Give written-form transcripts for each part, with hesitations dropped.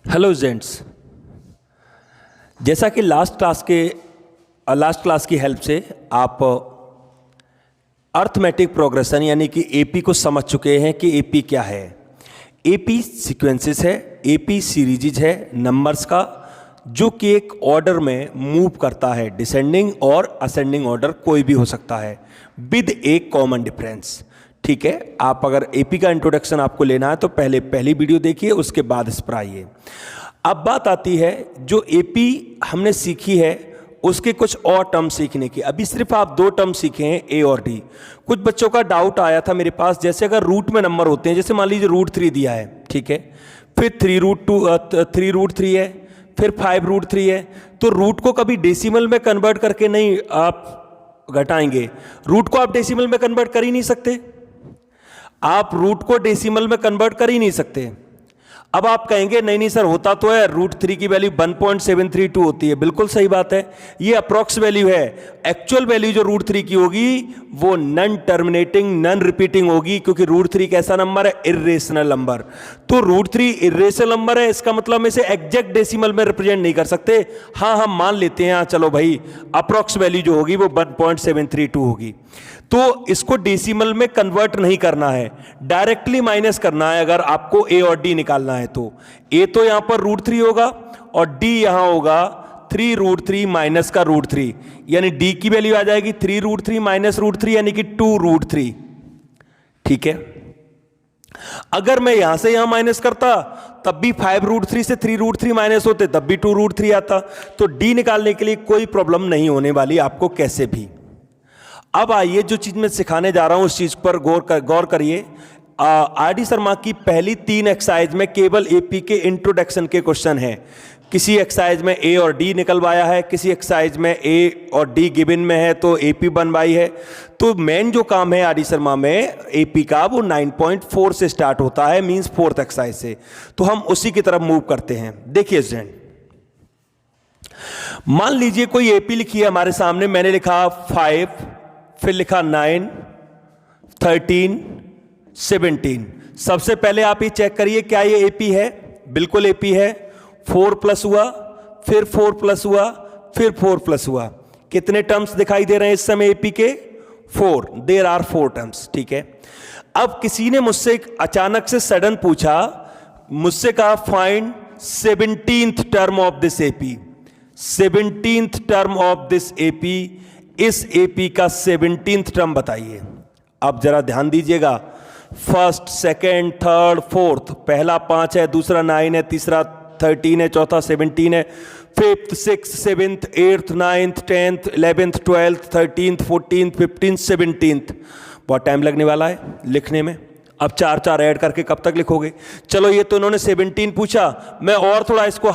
Hello students, जैसा कि last class की हेल्प से आप अर्थमेटिक प्रोग्रेशन यानी कि एपी को समझ चुके हैं कि एपी क्या है। एपी सीक्वेंसेस है, एपी सीरीज है नंबर्स का, जो कि एक ऑर्डर में मूव करता है। डिसेंडिंग और असेंडिंग ऑर्डर कोई भी हो सकता है विद एक कॉमन डिफरेंस। ठीक है, आप अगर एपी का इंट्रोडक्शन आपको लेना है तो पहले पहली वीडियो देखिए, उसके बाद इस पर आइए। अब बात आती है जो एपी हमने सीखी है उसके कुछ और टर्म सीखने की। अभी सिर्फ आप दो टर्म सीखे हैं, ए और डी। कुछ बच्चों का डाउट आया था मेरे पास, जैसे अगर रूट में नंबर होते हैं, जैसे मान लीजिए √3 दिया है, ठीक है, फिर 3√3 है, फिर 5√3 है, तो रूट को कभी डेसिमल में कन्वर्ट करके नहीं आप घटाएंगे। रूट को आप डेसिमल में कन्वर्ट कर ही नहीं सकते, आप रूट को डेसिमल में कन्वर्ट कर ही नहीं सकते। अब आप कहेंगे नहीं नहीं सर, होता तो है, √3 की वैल्यू 1.732 होती है। बिल्कुल सही बात है, ये अप्रॉक्स वैल्यू है। एक्चुअल वैल्यू जो √3 की होगी वो नन टर्मिनेटिंग नन रिपीटिंग होगी, क्योंकि √3 कैसा नंबर है, इर्रेशनल नंबर। तो √3 इर्रेशनल नंबर है, इसका मतलब हम इसे एग्जैक्ट डेसिमल में रिप्रेजेंट नहीं कर सकते। हाँ, हम मान लेते हैं, हाँ चलो भाई, अप्रॉक्स वैल्यू जो होगी वो 1.732 होगी। तो इसको डेसिमल में कन्वर्ट नहीं करना है, डायरेक्टली माइनस करना है। अगर आपको ए और डी निकालना है तो ए तो यहां पर √3 होगा और डी यहां होगा 3√3 माइनस का √3, यानी डी की वैल्यू आ जाएगी 3√3 माइनस √3 यानी कि 2√3। ठीक है, अगर मैं यहां से यहां माइनस करता तब भी 5√3 से 3√3 माइनस होते, तब भी 2√3 आता। तो डी निकालने के लिए कोई प्रॉब्लम नहीं होने वाली आपको कैसे भी। अब आइए, जो चीज मैं सिखाने जा रहा हूं उस चीज पर गौर करिए। आर.डी. शर्मा की पहली 3 एक्सरसाइज में केवल एपी के इंट्रोडक्शन के क्वेश्चन हैं। किसी एक्सरसाइज में ए और डी निकलवाया है, किसी एक्सरसाइज में ए और डी गिवन में है तो एपी बनवाई है। तो मेन जो काम है आर.डी. शर्मा में एपी का, वो 9.4 से स्टार्ट होता है, मींस 4th एक्सरसाइज से। तो हम उसी की तरफ मूव करते हैं। देखिए स्टूडेंट, मान लीजिए कोई एपी लिखी है हमारे सामने, मैंने लिखा 5, फिर लिखा 9, 13, 17। सबसे पहले आप ये चेक करिए क्या ये एपी है। बिल्कुल एपी है। 4 प्लस हुआ, फिर 4 प्लस हुआ, फिर 4 प्लस हुआ। कितने टर्म्स दिखाई दे रहे हैं इस समय एपी के? 4। There are 4 terms. ठीक है, अब किसी ने मुझसे अचानक से सडन पूछा, मुझसे कहा find 17th term of this AP. 17th term of this AP, इस एपी का 17th टर्म बताइए। अब जरा ध्यान दीजिएगा, फर्स्ट, सेकेंड, थर्ड, फोर्थ, पहला 5 है, दूसरा 9 है, तीसरा 13 है, चौथा 17 है, 5th, 6th, 7th, 8th, 9th, 10th, 11th, 12th, 13th, 14th, 15th, 17th। बहुत टाइम लगने वाला है लिखने में। अब 4 ऐड करके कब तक लिखोगे? चलो, ये तो उन्होंने 17 पूछा, मैं और थोड़ा इसको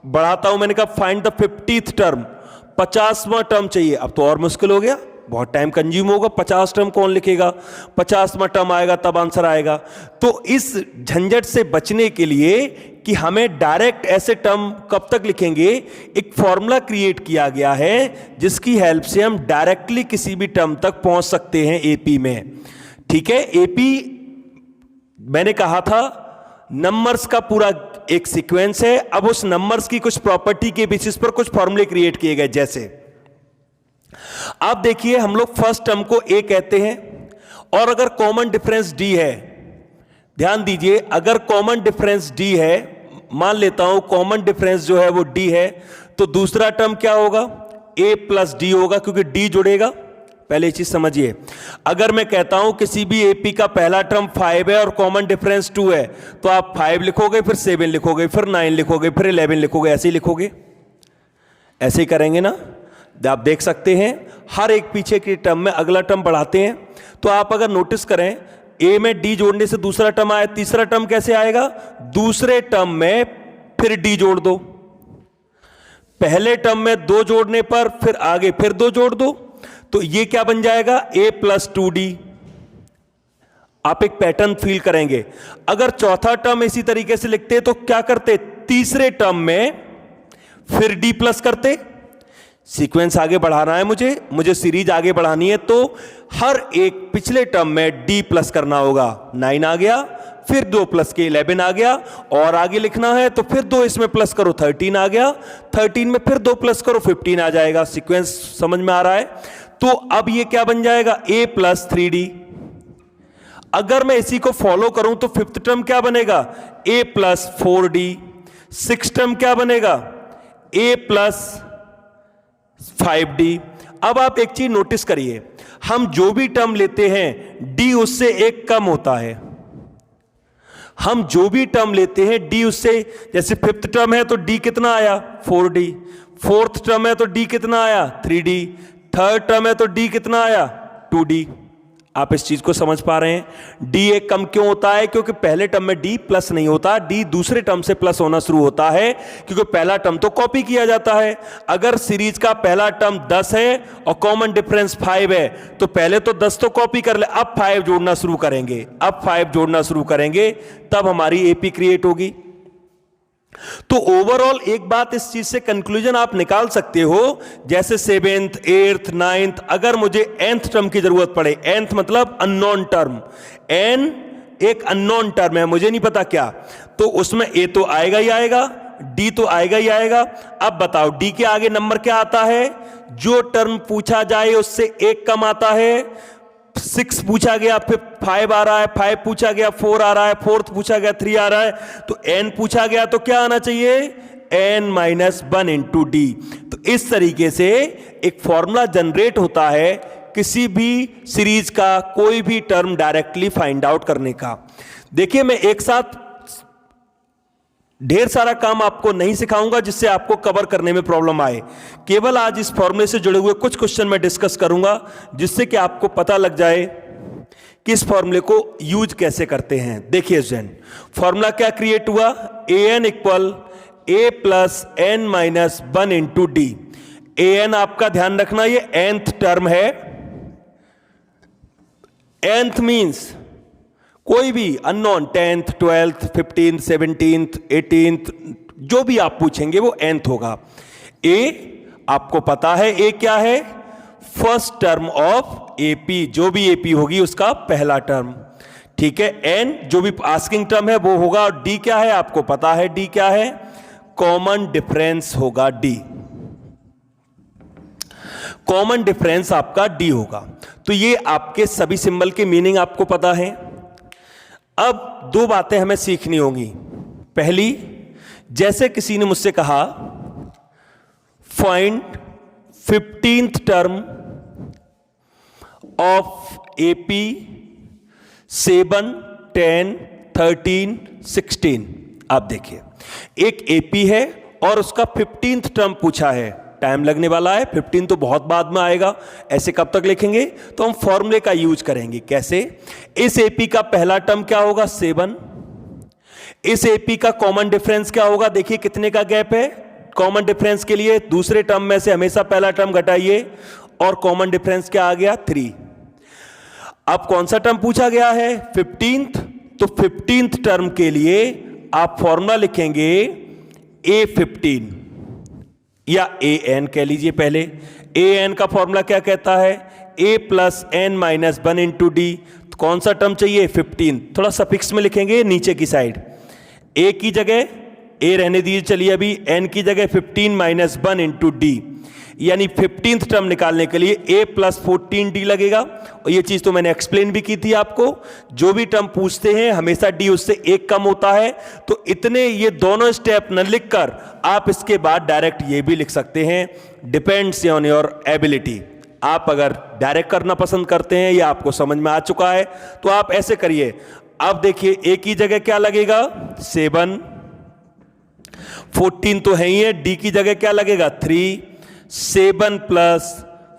बढ़ाता हूं। मैंने कहा फाइंड द 50th टर्म, 50वां टर्म चाहिए। अब तो और मुश्किल हो गया, बहुत टाइम कंज्यूम होगा। 50 टर्म कौन लिखेगा? 50वां टर्म आएगा तब आंसर आएगा। तो इस झंझट से बचने के लिए कि हमें डायरेक्ट ऐसे टर्म कब तक लिखेंगे, एक फॉर्मूला क्रिएट किया गया है जिसकी हेल्प से हम डायरेक्टली किसी भी टर्म तक पहुंच सकते हैं एपी में। ठीक है, एपी मैंने कहा था नंबर्स का पूरा एक सीक्वेंस है। अब उस नंबर्स की कुछ प्रॉपर्टी के बेसिस पर कुछ फॉर्मूले क्रिएट किए गए। जैसे आप देखिए, हम लोग फर्स्ट टर्म को ए कहते हैं, और अगर कॉमन डिफरेंस डी है, ध्यान दीजिए, अगर कॉमन डिफरेंस डी है, मान लेता हूं कॉमन डिफरेंस जो है वो डी है, तो दूसरा टर्म क्या होगा? ए प्लस डी होगा, क्योंकि डी जुड़ेगा। पहले चीज समझिए, अगर मैं कहता हूं किसी भी एपी का पहला टर्म 5 है और कॉमन डिफरेंस 2 है, तो आप 5 लिखोगे, फिर 7 लिखोगे, फिर 9 लिखोगे, फिर 11 लिखोगे, ऐसे ही लिखोगे। ऐसे ही करेंगे ना? आप देख सकते हैं हर एक पीछे के टर्म में अगला टर्म बढ़ाते हैं। तो आप अगर नोटिस करें, ए में डी जोड़ने से दूसरा टर्म आया, तीसरा टर्म कैसे आएगा? दूसरे टर्म में फिर डी जोड़ दो, पहले टर्म में 2 जोड़ने पर फिर आगे फिर 2 जोड़ दो, तो ये क्या बन जाएगा? a + 2d। आप एक पैटर्न फील करेंगे। अगर चौथा टर्म इसी तरीके से लिखते तो क्या करते? तीसरे टर्म में फिर d प्लस करते। सीक्वेंस आगे बढ़ाना है, मुझे सीरीज आगे बढ़ानी है, तो हर एक पिछले टर्म में d प्लस करना होगा। 9 आ गया, फिर 2 प्लस के 11 आ गया, और आगे लिखना है तो फिर 2 इसमें प्लस करो 13 आ गया, 13 में फिर 2 प्लस करो 15 आ जाएगा। सीक्वेंस समझ में आ रहा है? तो अब ये क्या बन जाएगा, a प्लस 3d। अगर मैं इसी को फॉलो करूं तो फिफ्थ टर्म क्या बनेगा, a plus 4d। Six term क्या बनेगा, a प्लस 5d। अब आप एक चीज नोटिस करिए, हम जो भी टर्म लेते हैं d उससे एक कम होता है। हम जो भी टर्म लेते हैं d उससे, जैसे फिफ्थ टर्म है तो d कितना आया 4d, फोर्थ टर्म है तो d कितना आया 3d, थर्ड टर्म है तो d कितना आया 2d। आप इस चीज को समझ पा रहे हैं? d एक कम क्यों होता है? क्योंकि पहले टर्म में d प्लस नहीं होता, d दूसरे टर्म से प्लस होना शुरू होता है, क्योंकि पहला टर्म तो कॉपी किया जाता है। अगर सीरीज का पहला टर्म 10 है और कॉमन डिफरेंस 5 है तो पहले तो 10 तो कॉपी कर ले, अब 5 जोड़ना शुरू करेंगे, अब 5 जोड़ना शुरू करेंगे, तब हमारी एपी क्रिएट होगी। तो ओवरऑल एक बात इस चीज से कंक्लूजन आप निकाल सकते हो, जैसे 7th 8th 9th, अगर मुझे nth टर्म की जरूरत पड़े, nth मतलब अननोन टर्म, n एक अननोन टर्म है, मुझे नहीं पता क्या, तो उसमें a तो आएगा ही आएगा, d तो आएगा ही आएगा। अब बताओ d के आगे नंबर क्या आता है? जो टर्म पूछा जाए उससे एक कम आता है। 6 पूछा गया, फिर 5 आ रहा है, 5 पूछा गया, 4 आ रहा है, 4th पूछा गया, 3 आ रहा है, तो n पूछा गया तो क्या आना चाहिए, n माइनस 1 इंटू डी। तो इस तरीके से एक फॉर्मूला जनरेट होता है किसी भी सीरीज का कोई भी टर्म डायरेक्टली फाइंड आउट करने का। देखिए, मैं एक साथ ढेर सारा काम आपको नहीं सिखाऊंगा जिससे आपको कवर करने में प्रॉब्लम आए, केवल आज इस फॉर्मूले से जुड़े हुए कुछ क्वेश्चन मैं डिस्कस करूंगा, जिससे कि आपको पता लग जाए कि इस फॉर्मूले को यूज कैसे करते हैं। देखिए स्टूडेंट, फॉर्मूला क्या क्रिएट हुआ, an equal a plus n minus 1 into D. an आपका ध्यान रखना ये nth टर्म है। nth मीन्स कोई भी unknown, 10th 12th 15th 17th 18th जो भी आप पूछेंगे वो nth होगा। a आपको पता है a क्या है, फर्स्ट टर्म ऑफ एपी, जो भी एपी होगी उसका पहला टर्म, ठीक है। n जो भी आस्किंग टर्म है वो होगा, और d क्या है आपको पता है, d क्या है, कॉमन डिफरेंस होगा d, कॉमन डिफरेंस आपका d होगा। तो ये आपके सभी सिंबल के मीनिंग आपको पता है। अब 2 बातें हमें सीखनी होंगी। पहली, जैसे किसी ने मुझसे कहा find 15th term of AP 7 10 13 16। आप देखिए, एक एपी है और उसका 15th टर्म पूछा है, टाइम लगने वाला है, 15 तो बहुत बाद में आएगा, ऐसे कब तक लिखेंगे, तो हम फॉर्मूले का यूज करेंगे। कैसे, इस एपी का पहला टर्म क्या होगा 7, इस एपी का कॉमन डिफरेंस क्या होगा, देखिए कितने का गैप है कॉमन डिफरेंस के लिए, दूसरे टर्म में से हमेशा पहला टर्म घटाइए, और कॉमन डिफरेंस क्या आ गया 3। अब कौन सा टर्म पूछा गया है 15th, तो 15th टर्म के लिए आप फॉर्मूला लिखेंगे a15 या an कह लीजिए। पहले an का फॉर्मूला क्या कहता है, a plus n minus 1 into D. कौन सा टर्म चाहिए 15, थोड़ा सफिक्स में लिखेंगे नीचे की साइड, a की जगह a रहने दीजिए, चलिए अभी n की जगह 15 माइनस 1 इंटू डी, यानी 15th टर्म निकालने के लिए a प्लस 14d लगेगा। और ये चीज तो मैंने एक्सप्लेन भी की थी आपको, जो भी टर्म पूछते हैं हमेशा d उससे एक कम होता है। तो इतने ये दोनों स्टेप न लिखकर आप इसके बाद डायरेक्ट ये भी लिख सकते हैं, डिपेंड्स ऑन योर एबिलिटी। आप अगर डायरेक्ट करना पसंद करते हैं, या आपको समझ में आ चुका है, तो आप ऐसे करिए। अब देखिए a की जगह क्या लगेगा 7, 14 तो है ही है, d की जगह क्या लगेगा 3, 7 प्लस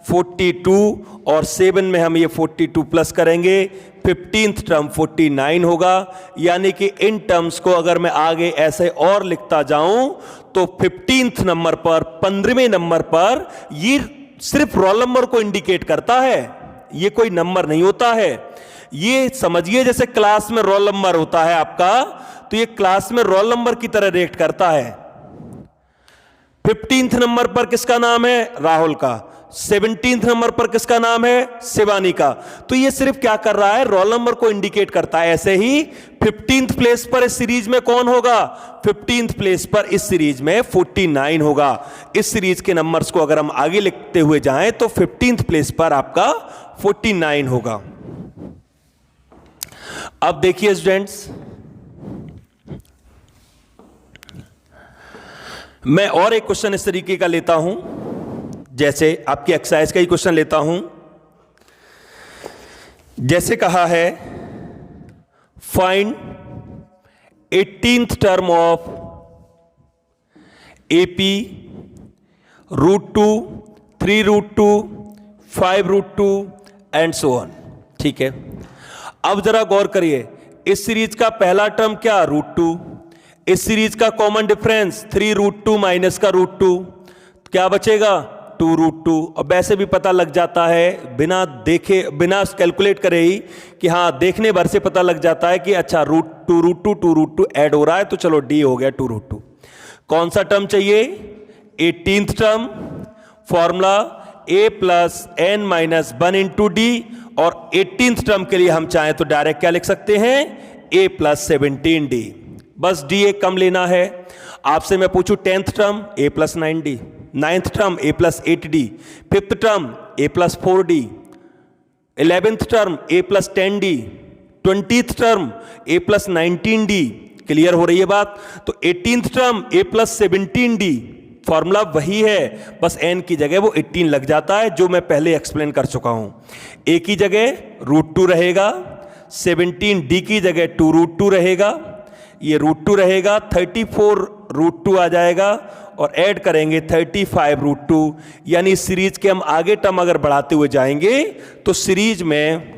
42, और 7 में हम ये 42 प्लस करेंगे, 15th टर्म 49 होगा। यानी कि इन टर्म्स को अगर मैं आगे ऐसे और लिखता जाऊं तो 15th नंबर पर, 15वें नंबर पर, ये सिर्फ रोल नंबर को इंडिकेट करता है, ये कोई नंबर नहीं होता है। ये समझिए जैसे क्लास में रोल नंबर होता है आपका, तो ये क्लास में रोल नंबर की तरह रेट करता है। 15th नंबर पर किसका नाम है, राहुल का, 17th नंबर पर किसका नाम है? शिवानी का। तो ये सिर्फ क्या कर रहा है? रोल नंबर को इंडिकेट करता है। ऐसे ही 15th प्लेस पर इस सीरीज में कौन होगा? 15th प्लेस पर इस सीरीज में 49 होगा। इस सीरीज के नंबर्स को अगर हम आगे लिखते हुए जाएं तो 15th प्लेस पर आपका 49 होगा। अब देखिए स्टूडेंट्स, मैं और एक क्वेश्चन इस तरीके का लेता हूं, जैसे आपकी एक्सरसाइज का ही क्वेश्चन लेता हूं। जैसे कहा है find 18th term of AP √2, 3√2, 5√2 and so on. ठीक है, अब जरा गौर करिए, इस सीरीज का पहला टर्म क्या? √2। इस सीरीज का कॉमन डिफरेंस 3√2 माइनस का √2, क्या बचेगा? 2√2। और वैसे भी पता लग जाता है बिना देखे, बिना कैलकुलेट करे ही कि हाँ, देखने भर से पता लग जाता है कि अच्छा √2 ऐड हो रहा है, तो चलो डी हो गया 2√2। कौन सा टर्म चाहिए? 18th term. Formula a plus n minus 1 into D, और 18th टर्म के लिए हम चाहें तो डायरेक्ट क्या लिख सकते हैं? a plus 17d। बस d एक कम लेना है। आपसे मैं पूछूं 10th term a plus 9d, 9th term a plus 8d, 5th term a plus 4d, 11th term a plus 10d, 20th term a plus 19d। Clear हो रही है बात? तो 18th term a plus 17d, formula वही है, बस n की जगह वो 18 लग जाता है, जो मैं पहले एक्सप्लेन कर चुका हूं। a की जगह √2 रहेगा, 17d की जगह 2√2 रहेगा, ये √2 रहेगा, 34√2 आ जाएगा, और ऐड करेंगे 35√2। यानी सीरीज के हम आगे टर्म अगर बढ़ाते हुए जाएंगे तो सीरीज में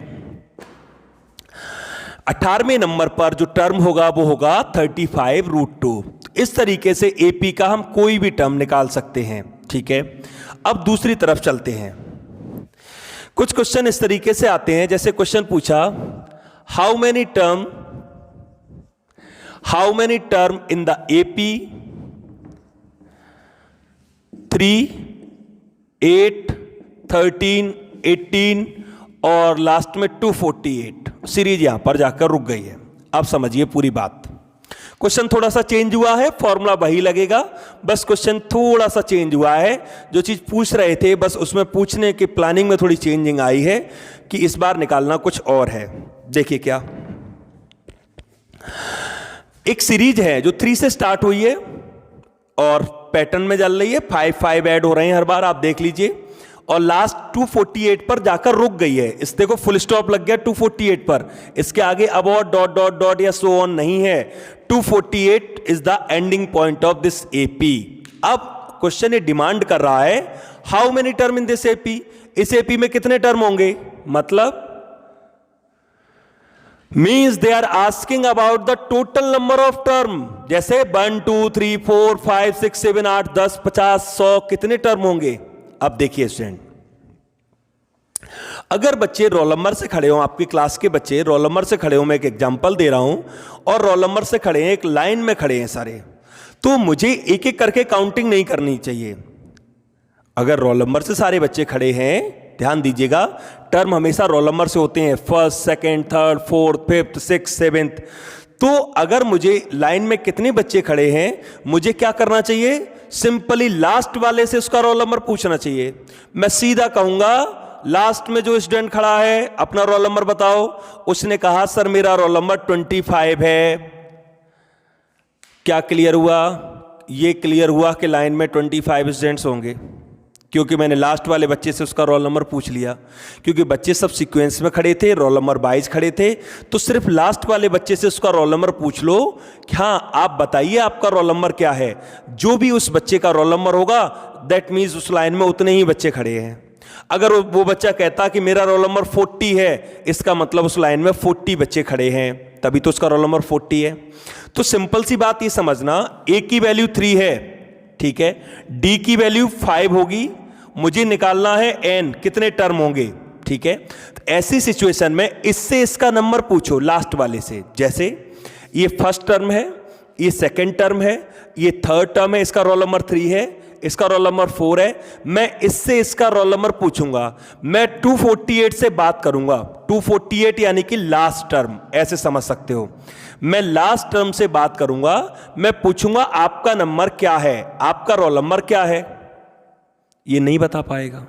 18वें नंबर पर जो टर्म होगा वो होगा 35√2। इस तरीके से एपी का हम कोई भी टर्म निकाल सकते हैं। ठीक है, अब दूसरी तरफ चलते हैं। कुछ क्वेश्चन इस तरीके से आते हैं, जैसे क्वेश्चन पूछा how many term in the AP 3, 8, 13, 18 और लास्ट में 248। सीरीज यहां पर जाकर रुक गई है। अब समझिए पूरी बात। क्वेश्चन थोड़ा सा चेंज हुआ है, फॉर्मूला वही लगेगा, बस क्वेश्चन थोड़ा सा चेंज हुआ है। जो चीज पूछ रहे थे बस उसमें पूछने की प्लानिंग में थोड़ी चेंजिंग आई है कि इस बार निकालना कुछ और है। देखिए क्या, एक सीरीज है जो 3 से स्टार्ट हुई है और पैटर्न में चल रही है, 5 ऐड हो रहे हैं हर बार, आप देख लीजिए, और लास्ट 248 पर जाकर रुक गई है। इस देखो फुल स्टॉप लग गया 248 पर, इसके आगे अब और डॉट डॉट डॉट या सो ऑन नहीं है। 248 is the ending point of this AP. अब क्वेश्चन ये डिमांड कर रहा है how many term in this AP, इस एपी में कितने टर्म होंगे, मतलब means they are asking about the total number of term. जैसे 1 2 3 4 5 6 7 8 10 50 100 कितने टर्म होंगे। अब देखिए स्टूडेंट, अगर बच्चे रोल नंबर से खड़े हो, आपकी क्लास के बच्चे रोल नंबर से खड़े हो, मैं एक एग्जांपल दे रहा हूं, और रोल नंबर से खड़े हैं, एक लाइन में खड़े हैं सारे, तो मुझे एक एक करके काउंटिंग नहीं करनी चाहिए। अगर रोल नंबर से सारे बच्चे खड़े हैं, ध्यान दीजिएगा, टर्म हमेशा रोल नंबर से होते हैं, 1st, 2nd, 3rd, 4th, 5th, 6th, 7th। तो अगर मुझे लाइन में कितने बच्चे खड़े हैं, मुझे क्या करना चाहिए, सिंपली लास्ट वाले से उसका रोल नंबर पूछना चाहिए। मैं सीधा कहूंगा लास्ट में जो स्टूडेंट खड़ा है अपना रोल नंबर बताओ, उसने कहा सर मेरा रोल नंबर 25 है। क्या क्लियर हुआ? ये क्लियर हुआ कि लाइन में 25 स्टूडेंट्स होंगे, क्योंकि मैंने लास्ट वाले बच्चे से उसका रोल नंबर पूछ लिया। क्योंकि बच्चे सब सीक्वेंस में खड़े थे, रोल नंबर 22 खड़े थे, तो सिर्फ लास्ट वाले बच्चे से उसका रोल नंबर पूछ लो कि हाँ आप बताइए आपका रोल नंबर क्या है। जो भी उस बच्चे का रोल नंबर होगा दैट मीन्स उस लाइन में उतने ही बच्चे खड़े हैं। अगर वो बच्चा कहता कि मेरा रोल नंबर 40 है, इसका मतलब उस लाइन में 40 बच्चे खड़े हैं, तभी तो उसका रोल नंबर 40 है। तो सिंपल सी बात ये समझना, ए की वैल्यू 3 है, ठीक है, डी की वैल्यू 5 होगी, मुझे निकालना है एन, कितने टर्म होंगे, ठीक है। तो ऐसी सिचुएशन में इससे इसका नंबर पूछो लास्ट वाले से। जैसे ये फर्स्ट टर्म है, ये सेकंड टर्म है, ये थर्ड टर्म है, इसका रोल नंबर 3 है, इसका रोल नंबर 4 है, मैं इससे इसका रोल नंबर पूछूंगा, मैं 248 से बात करूंगा। 248 यानी कि लास्ट टर्म, ऐसे समझ सकते हो। मैं लास्ट टर्म से बात करूंगा, मैं पूछूंगा आपका नंबर क्या है, आपका रोल नंबर क्या है, ये नहीं बता पाएगा।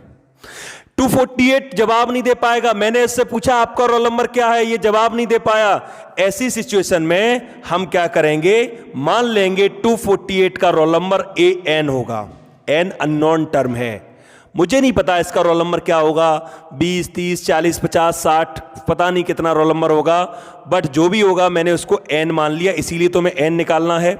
248 जवाब नहीं दे पाएगा। मैंने इससे पूछा आपका रोल नंबर क्या है, ये जवाब नहीं दे पाया। ऐसी सिचुएशन में हम क्या करेंगे, मान लेंगे 248 का रोल नंबर AN होगा। N अननोन टर्म है, मुझे नहीं पता इसका रोल नंबर क्या होगा, 20, 30, 40, 50, 60, पता नहीं कितना रोल नंबर होगा, बट जो भी होगा मैंने उसको N मान लिया, इसीलिए तो मैं N निकालना है।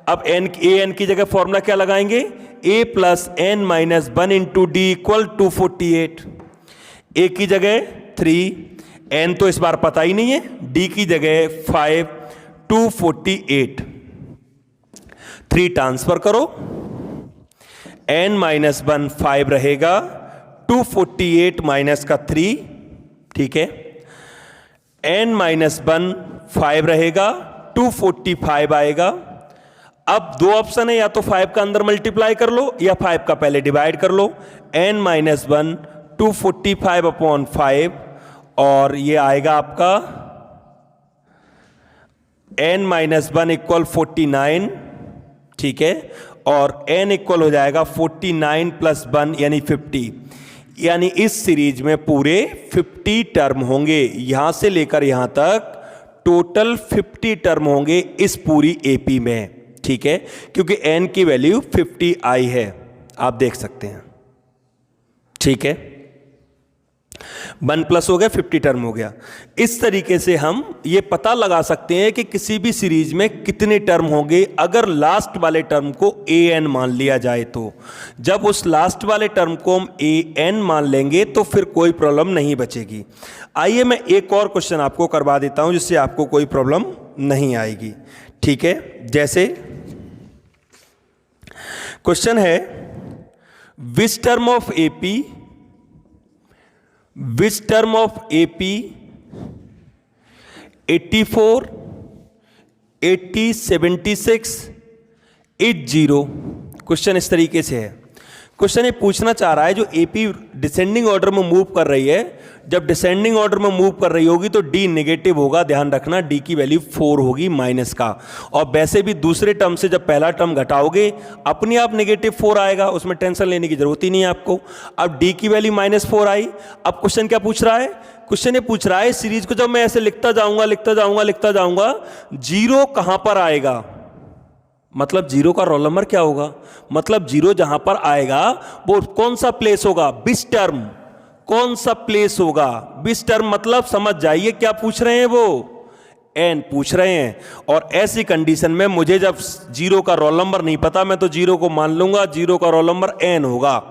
अब AN की जगह फॉर्मूला क्या लगाएंगे, A plus N minus 1 into D equal 248। A की जगह 3, N तो इस बार पता ही नहीं है, D की जगह 5, 248। 3 ट्रांसफर करो, N माइनस 1 5 रहेगा, 248 माइनस का 3, ठीक है। N माइनस 1 5 रहेगा, 245 आएगा। अब दो ऑप्शन है, या तो 5 का अंदर मल्टीप्लाई कर लो या 5 का पहले डिवाइड कर लो। N माइनस 1 245 अपॉन 5, और ये आएगा आपका N माइनस 1 इक्वल 49, ठीक है। और N इक्वल हो जाएगा 49 प्लस 1 यानी 50। यानी इस सीरीज में पूरे 50 टर्म होंगे, यहां से लेकर यहां तक टोटल 50 टर्म होंगे इस पूरी AP में, ठीक है, क्योंकि N की वैल्यू 50 आई है, आप देख सकते हैं, ठीक है। 1 प्लस हो गया, 50 टर्म हो गया। इस तरीके से हम ये पता लगा सकते हैं कि किसी भी सीरीज में कितने टर्म होंगे अगर लास्ट वाले टर्म को AN मान लिया जाए तो। जब उस लास्ट वाले टर्म को हम AN मान लेंगे तो फिर कोई प्रॉब्लम नहीं बचेगी। आइए मैं एक और क्वेश्चन आपको करवा देता हूं जिससे आपको कोई प्रॉब्लम नहीं आएगी, ठीक है। जैसे क्वेश्चन है, which term of AP which term of AP 84, 80, 76 is 0। Question इस तरीके से है। क्वेश्चन ये पूछना चाह रहा है जो AP डिसेंडिंग ऑर्डर में मूव कर रही है, जब डिसेंडिंग ऑर्डर में मूव कर रही होगी तो D नेगेटिव होगा, ध्यान रखना D की वैल्यू 4 होगी माइनस का। और वैसे भी दूसरे टर्म से जब पहला टर्म घटाओगे अपने आप नेगेटिव 4 आएगा, उसमें टेंशन लेने की जरूरत ही नहीं है आपको। अब D की वैल्यू -4 आई। अब क्वेश्चन क्या पूछ रहा है, क्वेश्चन ये पूछ रहा है सीरीज को जब मैं ऐसे लिखता जाऊंगा, जीरो कहां पर आएगा, मतलब जीरो का रोल नंबर क्या होगा, मतलब जीरो जहां पर आएगा वो कौन सा प्लेस होगा, बिस टर्म, कौन सा प्लेस होगा, बिस टर्म, मतलब समझ जाइए क्या पूछ रहे हैं वो, N पूछ रहे हैं। और ऐसी कंडीशन में मुझे जब जीरो का रोल नंबर नहीं पता, मैं तो जीरो को मान लूंगा जीरो का रोल नंबर N होगा,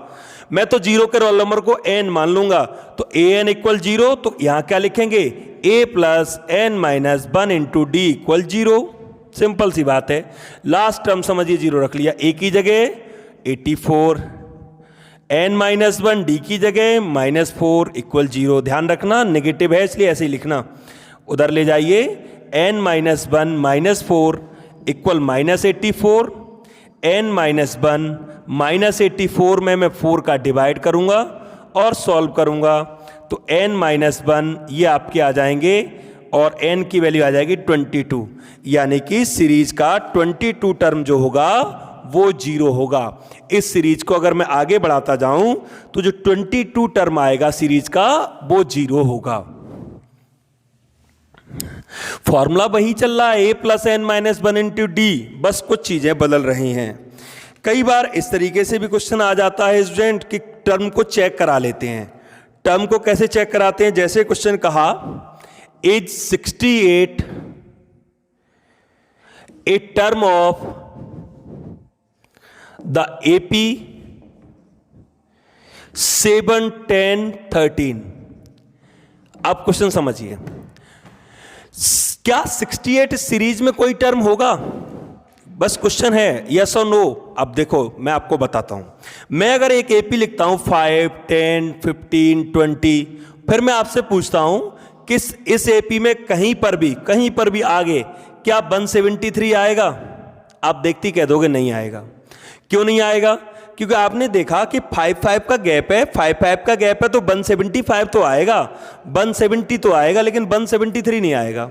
मैं तो जीरो के रोल नंबर को N मान लूंगा। तो AN इक्वल 0, तो यहां क्या लिखेंगे, A plus N minus 1 into D equal 0। Simple सी बात है, लास्ट टर्म समझिए 0 रख लिया, A की जगह 84, N माइनस 1 D की जगह -4 इक्वल 0। ध्यान रखना नेगेटिव है इसलिए ऐसे ही लिखना, उधर ले जाइए, N minus 1 -4 equal -84, N minus 1 -84 में मैं 4 का डिवाइड करूंगा और सॉल्व करूंगा, तो N माइनस 1 ये आपके आ जाएंगे और N की वैल्यू आ जाएगी 22। यानी कि सीरीज का 22 टर्म जो होगा वो 0 होगा। इस सीरीज को अगर मैं आगे बढ़ाता जाऊं तो जो 22 टर्म आएगा सीरीज का वो 0 होगा। फॉर्मूला वही चल रहा है, A plus N minus 1 into D, बस कुछ चीजें बदल रही हैं। कई बार इस तरीके से भी क्वेश्चन आ जाता है स्टूडेंट कि टर्म को चेक करा लेते हैं। टर्म को कैसे चेक कराते हैं, जैसे क्वेश्चन कहा is 68 a term of the AP 7, 10, 13। अब क्वेश्चन समझिए, क्या 68 सीरीज में कोई टर्म होगा, बस क्वेश्चन है यस और नो। अब देखो मैं आपको बताता हूं, मैं अगर एक AP लिखता हूं 5, 10, 15, 20, फिर मैं आपसे पूछता हूं कि इस AP में कहीं पर भी आगे क्या 173 आएगा, आप देखती कह दोगे नहीं आएगा। क्यों नहीं आएगा, क्योंकि आपने देखा कि 5-5 का गैप है, 5-5 का गैप है तो 175 तो आएगा, 170 तो आएगा, लेकिन 173 नहीं आएगा।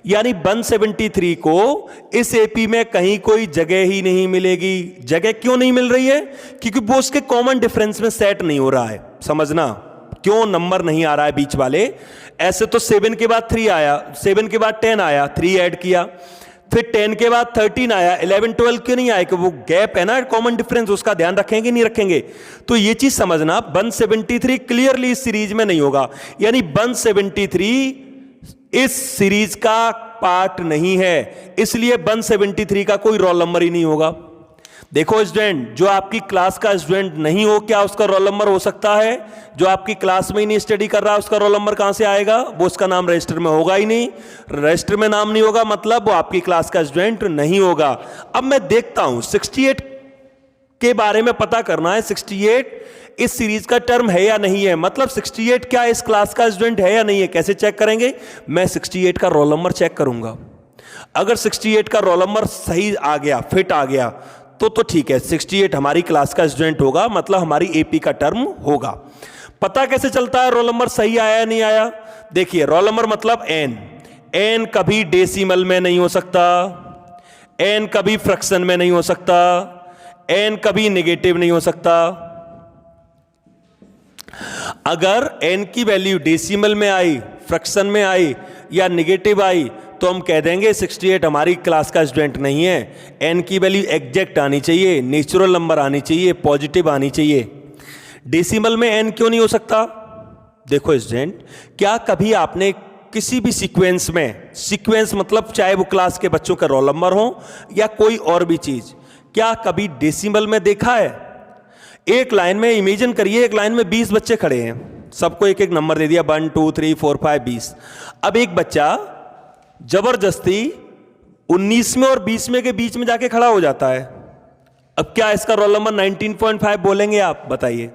यानी 173 को इस एपी में कहीं कोई जगह ही नहीं मिलेगी। जगह क्यों नहीं मिल रही है? क्योंकि वो उसके कॉमन डिफरेंस में सेट नहीं हो रहा है। समझना क्यों नंबर नहीं आ रहा है बीच वाले। ऐसे तो 7 के बाद 3 आया, 7 के बाद 10 आया, 3 ऐड किया, फिर 10 के बाद 13 आया, 11-12 क्यों नहीं आया? कि वो गैप है ना, कॉमन डिफरेंस, उसका ध्यान रखेंगे नहीं रखेंगे? तो ये चीज समझना, 173 क्लियरली इस सीरीज में नहीं होगा। यानी 173 इस सीरीज का पार्ट नहीं है, इसलिए 173 का कोई रोल नंबर ही नहीं होगा। देखो स्टूडेंट, जो आपकी क्लास का स्टूडेंट नहीं हो, क्या उसका रोल नंबर हो सकता है? जो आपकी क्लास में ही नहीं स्टडी कर रहा, उसका रोल नंबर कहां से आएगा? वो उसका नाम रजिस्टर में होगा ही नहीं। रजिस्टर में नाम नहीं होगा मतलब वो आपकी क्लास का स्टूडेंट नहीं होगा। अब मैं देखता हूं 68 के बारे में पता करना है, 68 इस सीरीज का टर्म है या नहीं है। मतलब 68 क्या इस क्लास का स्टूडेंट है या नहीं है? कैसे चेक करेंगे? मैं 68 का रोल नंबर चेक करूंगा। अगर 68 का रोल नंबर सही आ गया, फिट आ गया, तो ठीक है, 68 हमारी क्लास का स्टूडेंट होगा, मतलब हमारी एपी का टर्म होगा। पता कैसे चलता है रोल नंबर सही आया या नहीं आया? देखिए, रोल नंबर मतलब एन कभी डेसिमल में नहीं हो सकता, एन कभी फ्रैक्शन में नहीं हो सकता, एन कभी नेगेटिव नहीं हो सकता। अगर एन की वैल्यू डेसिमल में आई, फ्रैक्शन में आई या नेगेटिव आई तो हम कह देंगे 68 हमारी क्लास का स्टूडेंट नहीं है। एन की वैल्यू एग्जैक्ट आनी चाहिए, नेचुरल नंबर आनी चाहिए, पॉजिटिव आनी चाहिए। डेसिमल में एन क्यों नहीं हो सकता? देखो स्टूडेंट, क्या कभी आपने किसी भी सीक्वेंस में, सीक्वेंस मतलब चाहे वो क्लास के बच्चों का रोल नंबर हो या कोई और भी चीज, क्या कभी डेसिमल में देखा है? एक लाइन में इमेजिन करिए, एक लाइन में 20 बच्चे खड़े हैं, सबको एक एक नंबर दे दिया, 1 2 3 4 5 20। अब एक बच्चा जबरदस्ती 19 में और 20 में के बीच में जाके खड़ा हो जाता है। अब क्या इसका रोल नंबर 19.5 बोलेंगे आप? बताइए।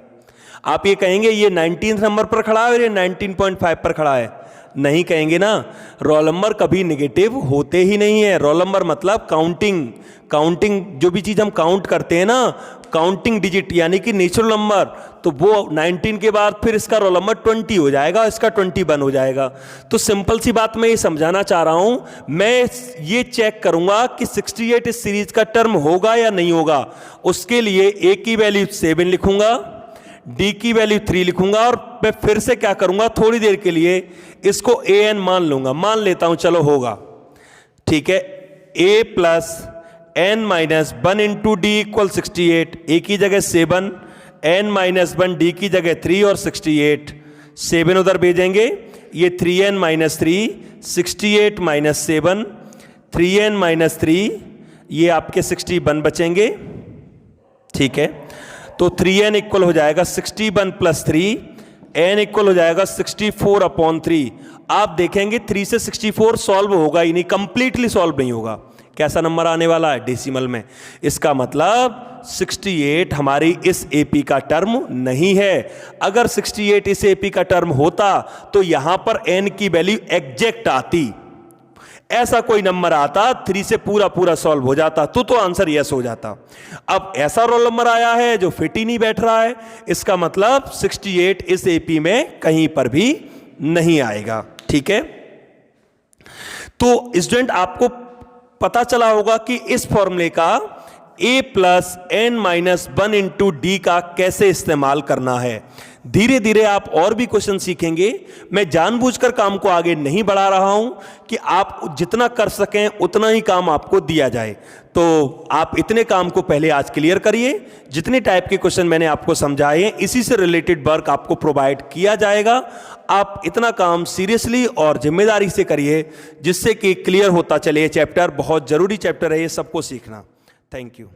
आप ये कहेंगे ये 19 नंबर पर खड़ा है और ये 19.5 पर खड़ा है? नहीं कहेंगे ना। रोल नंबर कभी नेगेटिव होते ही नहीं है। रोल नंबर मतलब काउंटिंग जो भी चीज हम काउंट करते हैं ना, काउंटिंग डिजिट यानी कि नेचुरल नंबर, तो वो 19 के बाद फिर इसका रोल नंबर 20 हो जाएगा, इसका 21 हो जाएगा। तो सिंपल सी बात मैं ये समझाना चाह रहा हूं, मैं ये चेक करूंगा कि 68 इस सीरीज का टर्म होगा या नहीं होगा। उसके लिए ए की वैल्यू 7 लिखूंगा, डी की वैल्यू 3 लिखूंगा और मैं फिर से क्या करूंगा, थोड़ी देर के लिए इसको ए एन मान लूंगा। मान लेता हूं, चलो होगा, ठीक है। A plus N minus 1 into D equal 68। A की जगह 7, एन माइनस 1, डी की जगह 3 और 68। 7 उधर भेजेंगे, ये 3n minus 3, 68 minus 7, 3n minus 3, ये आपके 61 बचेंगे, ठीक है। तो 3n इक्वल हो जाएगा 61 प्लस 3, n इक्वल हो जाएगा 64/3। आप देखेंगे 3 से 64 सॉल्व होगा ही नहीं, कंप्लीटली सॉल्व नहीं होगा। कैसा नंबर आने वाला है? डेसिमल में। इसका मतलब 68 हमारी इस एपी का टर्म नहीं है। अगर 68 इस एपी का टर्म होता तो यहां पर n की वैल्यू एग्जैक्ट आती, ऐसा कोई नंबर आता 3 से पूरा सॉल्व हो जाता, तो आंसर यस हो जाता। अब ऐसा रोल नंबर आया है जो फिट ही नहीं बैठ रहा है, इसका मतलब 68 इस एपी में कहीं पर भी नहीं आएगा, ठीक है। तो स्टूडेंट आपको पता चला होगा कि इस फॉर्मूले का a plus N minus 1 into d का कैसे इस्तेमाल करना है। धीरे धीरे आप और भी क्वेश्चन सीखेंगे। मैं जानबूझकर काम को आगे नहीं बढ़ा रहा हूं कि आप जितना कर सकें उतना ही काम आपको दिया जाए। तो आप इतने काम को पहले आज क्लियर करिए। जितने टाइप के क्वेश्चन मैंने आपको समझाए हैं इसी से रिलेटेड वर्क आपको प्रोवाइड किया जाएगा। आप इतना काम सीरियसली और जिम्मेदारी से करिए जिससे कि क्लियर होता चले। चैप्टर बहुत जरूरी चैप्टर है, ये सबको सीखना। Thank you.